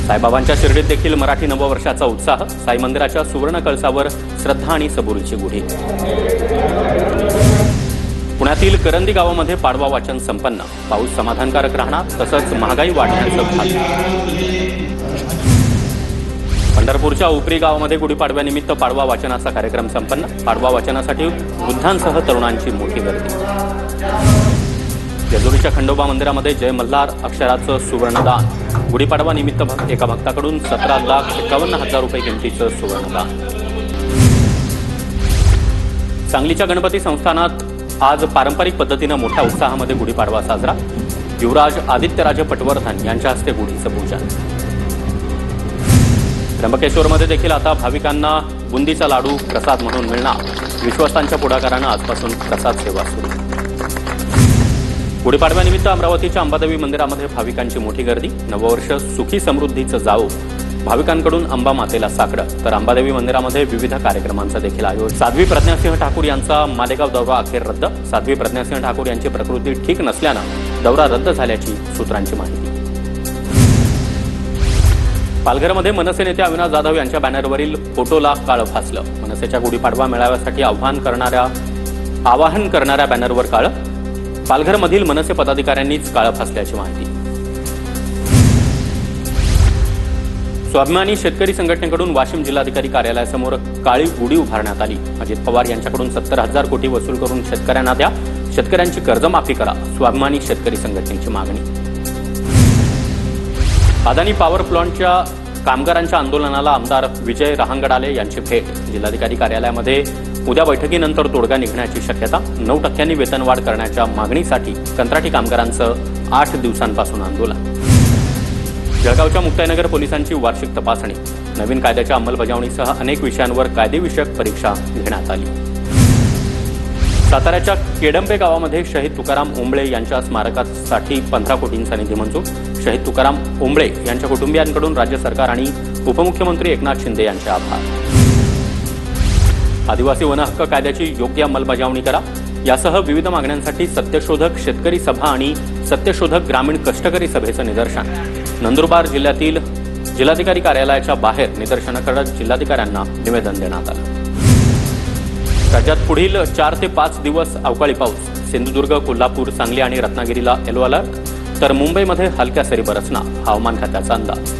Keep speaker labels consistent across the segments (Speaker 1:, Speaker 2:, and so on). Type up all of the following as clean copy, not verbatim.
Speaker 1: साईबाबांच्या शिर्डीत देखील मराठी नववर्षाचा उत्साह। साई मंदिराच्या सुवर्ण कळसावर श्रद्धा आणि सबुरीची गुढी। पुण्यातील करंदी गावामध्ये पाडवा वाचन संपन्न। पाऊस समाधानकारक राहणार, तसंच महागाई वाढण्याचं भाग। पंढरपूरच्या उपरी गावामध्ये गुढीपाडव्यानिमित्त पाडवा वाचनाचा कार्यक्रम संपन्न। पाडवा वाचनासाठी वृद्धांसह तरुणांची मोठी गर्दी। जेजुरीच्या खंडोबा मंदिरामध्ये जय मल्हार अक्षराचं सुवर्णदान। गुढीपाडवा निमित्त एका भक्ताकडून 17,51,000 रुपये किमतीचं सुवर्णदान। सांगलीच्या गणपती संस्थानात आज पारंपरिक पद्धतीनं मोठ्या उत्साहामध्ये गुढीपाडवा साजरा। युवराज आदित्यराजे पटवर्धन यांच्या हस्ते गुढीचं पूजन। त्र्यंबकेश्वरमध्ये देखील आता भाविकांना बुंदीचा लाडू प्रसाद म्हणून मिळणार। विश्वासांच्या पुढाकारानं आजपासून प्रसाद सेवा सुरू। गुढीपाडव्यानिमित्त अमरावतीच्या अंबादेवी मंदिरामध्ये भाविकांची मोठी गर्दी। नववर्ष सुखी समृद्धीचं जावो। भाविकांकडून अंबा मातेला साकडं, तर अंबादेवी मंदिरामध्ये विविध कार्यक्रमांचं देखील आयोजन। साध्वी प्रज्ञासिंह ठाकूर यांचा मालेगाव दौरा अखेर रद्द। साध्वी प्रज्ञासिंह ठाकूर यांची प्रकृती ठीक नसल्यानं दौरा रद्द झाल्याची सूत्रांची माहिती। पालघरमध्ये मनसे नेते अविनाश जाधव यांच्या बॅनरवरील फोटोला काळं फासलं। मनसेच्या गुढीपाडवा मेळाव्यासाठी आवाहन करणाऱ्या बॅनरवर काळं। पालघरमधील मनसे पदाधिकाऱ्यांनीच काळं फासल्याची माहिती। स्वाभिमानी शेतकरी संघटनेकडून वाशिम जिल्हाधिकारी कार्यालयासमोर काळी गुढी उभारण्यात आली। अजित पवार यांच्याकडून 70,000 कोटी वसूल करून शेतकऱ्यांना द्या, शेतकऱ्यांची कर्जमाफी करा, स्वाभिमानी शेतकरी संघटनेची मागणी। अदानी पॉवर प्लांटच्या कामगारांच्या आंदोलनाला आमदार विजय रहांगडाले यांची भेट। जिल्हाधिकारी कार्यालयामध्ये उद्या बैठकीनंतर तोडगा निघण्याची शक्यता। 9% वेतनवाढ करण्याच्या मागणीसाठी कंत्राटी कामगारांचं 8 दिवसांपासून आंदोलन। जळगावच्या मुक्ताईनगर पोलिसांची वार्षिक तपासणी। नवीन कायद्याच्या अंमलबजावणीसह अनेक विषयांवर कायदेविषयक परीक्षा घेण्यात आली। साताऱ्याच्या केडंबे गावामध्ये शहीद तुकाराम ओंबळे यांच्या स्मारकासाठी 15 कोटींचा निधी मंजूर। शहीद तुकाराम ओंबळे यांच्या कुटुंबियांकडून राज्य सरकार आणि उपमुख्यमंत्री एकनाथ शिंदे यांचे आभार। आदिवासी वन हक्क कायद्याची योग्य अंमलबजावणी करा यासह विविध मागण्यांसाठी सत्यशोधक शेतकरी सभा आणि सत्यशोधक ग्रामीण कष्टकरी सभेचं निदर्शन। नंदुरबार जिल्ह्यातील जिल्हाधिकारी कार्यालयाच्या बाहेर निदर्शनं करत जिल्हाधिकाऱ्यांना निवेदन देण्यात आलं। राज्यात पुढील 4 ते 5 दिवस अवकाळी पाऊस। सिंधुदुर्ग, कोल्हापूर, सांगली आणि रत्नागिरीला येलो अलर्ट, तर मुंबईमध्ये हलक्या सरी बरसणार, हवामान खात्याचा अंदाज।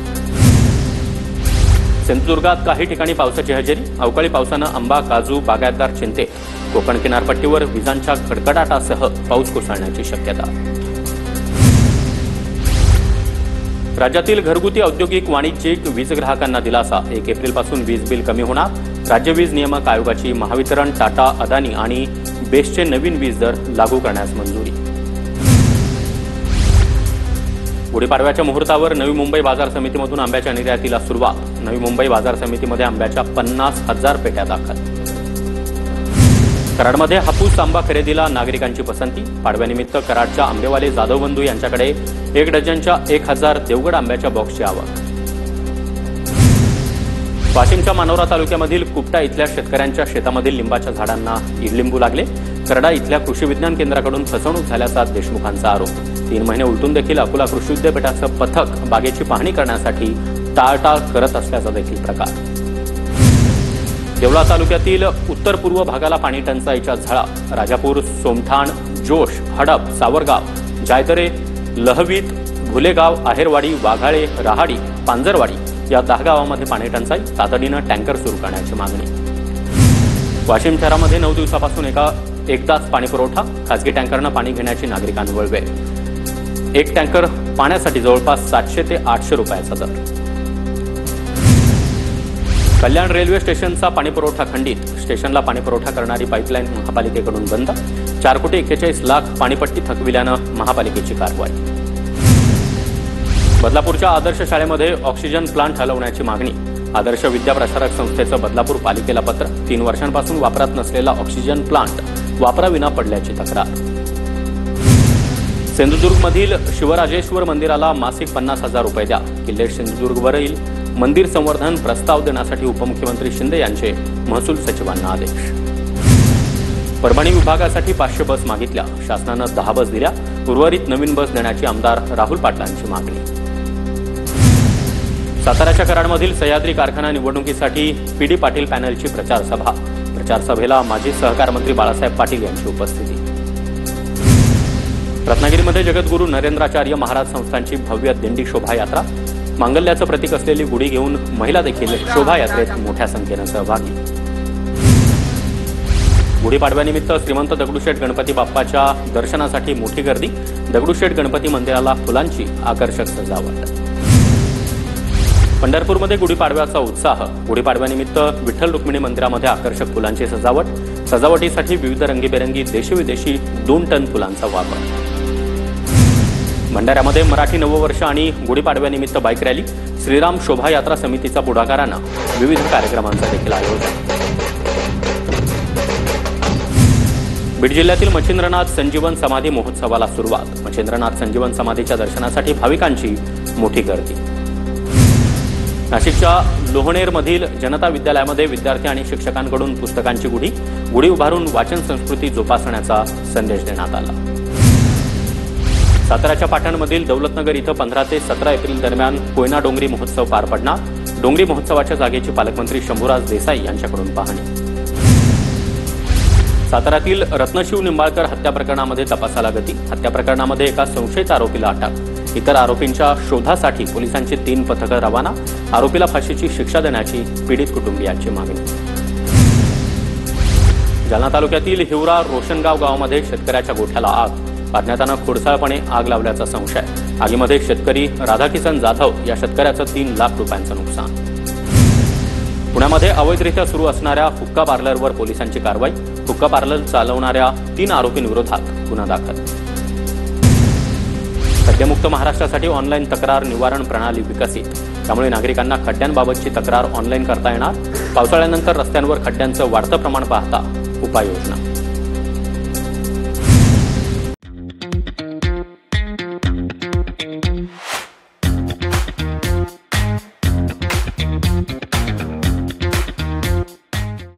Speaker 1: सिंधुदुर्गात काही ठिकाणी पावसाची हजेरी। अवकाळी पावसानं आंबा, काजू बागायतदार चिंतेत। कोकण किनारपट्टीवर विजांच्या कडकडाटासह पाऊस कोसळण्याची शक्यता। राज्यातील घरगुती, औद्योगिक, वाणिज्यिक वीज ग्राहकांना दिलासा। 1 एप्रिलपासून वीज बिल कमी होणार। राज्य वीज नियामक आयोगाची महावितरण, टाटा, अदानी आणि बेस्टचे नवीन वीज दर लागू करण्यास मंजुरी। गुढीपाडव्याच्या मुहूर्तावर नवी मुंबई बाजार समितीमधून आंब्याच्या निर्यातीला सुरुवात। नवी मुंबई बाजार समितीमध्ये आंब्याच्या 50,000 पेट्या दाखल। कराडमध्ये हापूस आंबा खरेदीला नागरिकांची पसंती। पाडव्यानिमित्त कराडच्या आंबेवाले जाधव बंधू यांच्याकडे 1 डझनच्या 1000 देवगड आंब्याच्या बॉक्सची आवक। वाशिमच्या मानोरा तालुक्यामधील कुपटा इथल्या शेतकऱ्यांच्या शेतामधील लिंबाच्या झाडांना ईडलिंबू लागले। करडा इथल्या कृषी विज्ञान केंद्राकडून फसवणूक झाल्याचा देशमुखांचा आरोप। 3 महिने उलटून देखील अकोला कृषी विद्यापीठाचं पथक बागेची पाहणी करण्यासाठी टाळटाळ करत असल्याचा देखील प्रकार। देवळा तालुक्यातील उत्तर पूर्व भागाला पाणी टंचाईच्या झळा। राजापूर, सोमठाण, जोश, हडप, सावरगाव, जायदरे, लहवीत, भुलेगाव, आहेरवाडी, वाघाळे, रहाडी, पांजरवाडी या 10 गावांमध्ये पाणी टंचाई। तातडीनं टँकर सुरू करण्याची मागणी। वाशिम शहरामध्ये 9 दिवसापासून एकदाच पाणी पुरवठा। खासगी टँकरनं पाणी घेण्याची नागरिकांवर वेळ। 1 टँकर पाण्यासाठी जवळपास 700 ते 800 रुपयाचा दर। कल्याण रेल्वे स्टेशनचा पाणीपुरवठा खंडित। स्टेशनला पाणीपुरवठा करणारी पाईपलाईन महापालिकेकडून बंद। 4,41,00,000 पाणीपट्टी थकविल्यानं महापालिकेची कारवाई। बदलापूरच्या आदर्श शाळेमध्ये ऑक्सिजन प्लांट हलवण्याची मागणी। आदर्श विद्याप्रसारक संस्थेचं बदलापूर पालिकेला पत्र। 3 वर्षांपासून वापरात नसलेला ऑक्सिजन प्लांट वापराविना पडल्याची तक्रार। सिंधुदुर्गमधील शिवराजेश्वर मंदिराला मासिक 50,000 रुपये द्या। किल्ले सिंधुदुर्गवरील मंदिर संवर्धन प्रस्ताव देण्यासाठी उपमुख्यमंत्री शिंदे यांचे महसूल सचिवांना आदेश। परभणी विभागासाठी 500 बस मागितल्या। शासनानं 10 बस दिल्या। उर्वरित नवीन बस देण्याची आमदार राहुल पाटलांची मागणी। साताऱ्याच्या कराडमधील सह्याद्री कारखाना निवडणुकीसाठी पीडी पाटील पॅनलची प्रचार सभा. प्रचार सभेला माजी सहकार मंत्री बाळासाहेब पाटील यांची उपस्थिती. रत्नागिरीमध्ये जगद्गुरू नरेंद्राचार्य महाराज संस्थांची भव्य दिंडी शोभायात्रा. मांगल्याचं प्रतीक असलेली गुढी घेऊन महिला देखील शोभायात्रेत मोठ्या संख्येनं सहभागी. गुढीपाडव्यानिमित्त श्रीमंत दगडूशेठ गणपती बाप्पाच्या दर्शनासाठी मोठी गर्दी. दगडूशेठ गणपती मंदिराला फुलांची आकर्षक सजावट. पंढरपूरमध्ये गुढीपाडव्याचा उत्साह. गुढीपाडव्यानिमित्त विठ्ठल रुक्मिणी मंदिरामध्ये आकर्षक फुलांची सजावट. सजावटीसाठी विविध रंगीबेरंगी देशी विदेशी 2 टन फुलांचा वापर. भंडाऱ्यामध्ये मराठी नववर्ष आणि गुढीपाडव्यानिमित्त बाईक रॅली. श्रीराम शोभायात्रा समितीचा पुढाकारानं विविध कार्यक्रमांचं देखील आयोजन. बीड जिल्ह्यातील मच्छिंद्रनाथ संजीवन समाधी महोत्सवाला सुरुवात. मच्छिंद्रनाथ संजीवन समाधीच्या दर्शनासाठी भाविकांची मोठी गर्दी. नाशिकच्या लोहणेरमधील जनता विद्यालयामध्ये विद्यार्थी आणि शिक्षकांकडून पुस्तकांची गुढी उभारून वाचन संस्कृती जोपासण्याचा संदेश देण्यात आला. साताऱ्याच्या पाटणमधील दौलतनगर इथं 15 ते 17 एप्रिल दरम्यान कोयना डोंगरी महोत्सव पार पडणार. डोंगरी महोत्सवाच्या जागेची पालकमंत्री शंभूराज देसाई यांच्याकडून पाहणी. साताऱ्यातील रत्नशिव निंबाळकर हत्या प्रकरणामध्ये तपासाला गती. हत्या प्रकरणामध्ये एका संशयित आरोपीला अटक. इतर आरोपींच्या शोधासाठी पोलिसांची 3 पथकं रवाना. आरोपीला फाशीची शिक्षा देण्याची पीडित कुटुंबियांची मागणी. जालना तालुक्यातील हिवरा रोशनगाव गावामध्ये शेतकऱ्याच्या गोठ्याला आग. अज्ञातानं खोडसाळपणे आग लावल्याचा संशय. आगीमध्ये शेतकरी राधाकिसन जाधव या शेतकऱ्याचं 3 लाख रुपयांचं नुकसान. पुण्यामध्ये अवैधरित्या सुरू असणाऱ्या हुक्का पार्लरवर पोलिसांची कारवाई. हुक्का पार्लर चालवणाऱ्या 3 आरोपींविरोधात गुन्हा दाखल. खड्डेमुक्त महाराष्ट्रासाठी ऑनलाईन तक्रार निवारण प्रणाली विकसित. त्यामुळे नागरिकांना खड्ड्यांबाबतची तक्रार ऑनलाईन करता येणार. पावसाळ्यानंतर रस्त्यांवर खड्ड्यांचं वाढतं प्रमाण पाहता उपाययोजना.